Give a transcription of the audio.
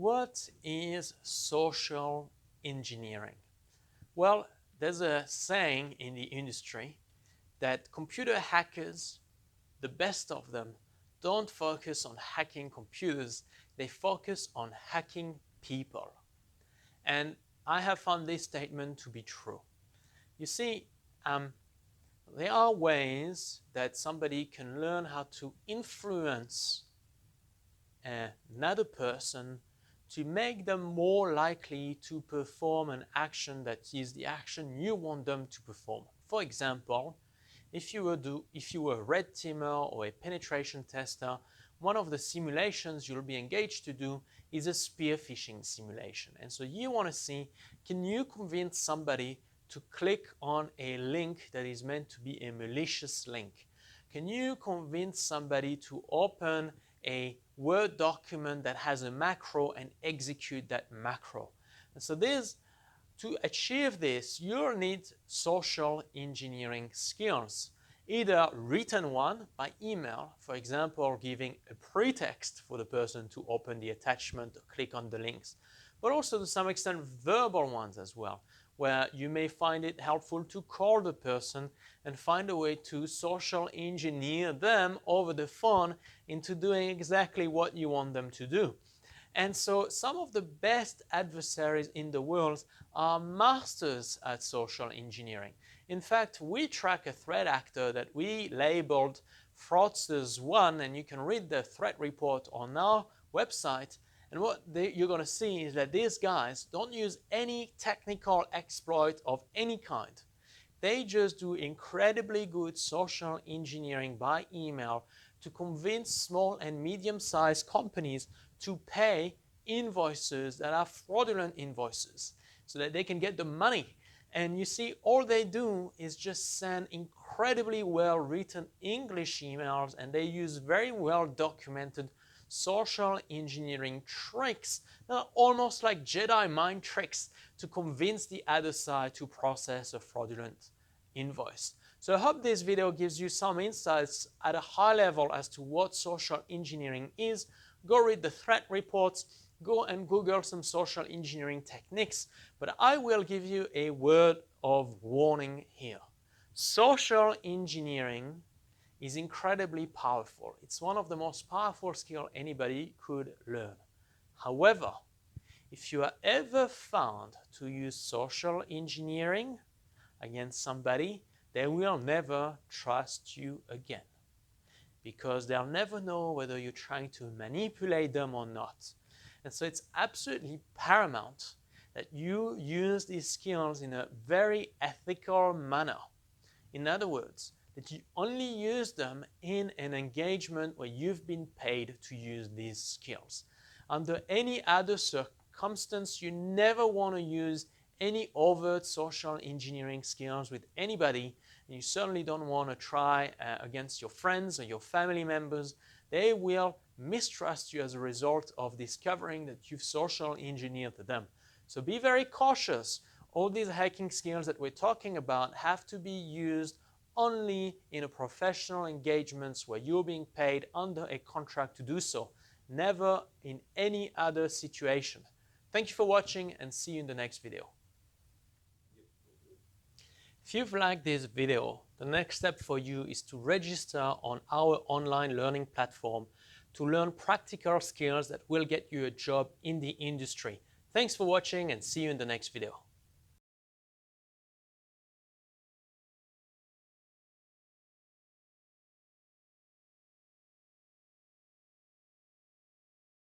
what is social engineering? Well, there's a saying in the industry that computer hackers, the best of them, don't focus on hacking computers, they focus on hacking people. And I have found this statement to be true. You see, there are ways that somebody can learn how to influence another person to make them more likely to perform an action that is the action you want them to perform. For example, if you were a red teamer or a penetration tester, one of the simulations you'll be engaged to do is a spear phishing simulation. And so you want to see, can you convince somebody to click on a link that is meant to be a malicious link? Can you convince somebody to open a Word document that has a macro and execute that macro? And so to achieve this, you'll need social engineering skills. Either written one by email, for example, giving a pretext for the person to open the attachment or click on the links, but also to some extent verbal ones as well, where you may find it helpful to call the person and find a way to social engineer them over the phone into doing exactly what you want them to do. And so some of the best adversaries in the world are masters at social engineering. In fact, we track a threat actor that we labeled Fraudsters1, and you can read the threat report on our website. And what you're going to see is that these guys don't use any technical exploit of any kind. They just do incredibly good social engineering by email to convince small and medium-sized companies to pay invoices that are fraudulent invoices so that they can get the money. And you see, all they do is just send incredibly well-written English emails, and they use very well-documented social engineering tricks that are almost like Jedi mind tricks to convince the other side to process a fraudulent invoice. So I hope this video gives you some insights at a high level as to what social engineering is. Go read the threat reports, go and Google some social engineering techniques, but I will give you a word of warning here. Social engineering is incredibly powerful. It's one of the most powerful skills anybody could learn. However, if you are ever found to use social engineering against somebody, they will never trust you again, because they'll never know whether you're trying to manipulate them or not. And so it's absolutely paramount that you use these skills in a very ethical manner. In other words, that you only use them in an engagement where you've been paid to use these skills. Under any other circumstance, you never want to use any overt social engineering skills with anybody, and you certainly don't want to try against your friends or your family members. They will mistrust you as a result of discovering that you've social engineered them. So be very cautious. All these hacking skills that we're talking about have to be used only in a professional engagements where you're being paid under a contract to do so, never in any other situation. Thank you for watching, and see you in the next video. If you've liked this video, the next step for you is to register on our online learning platform to learn practical skills that will get you a job in the industry. Thanks for watching, and see you in the next video.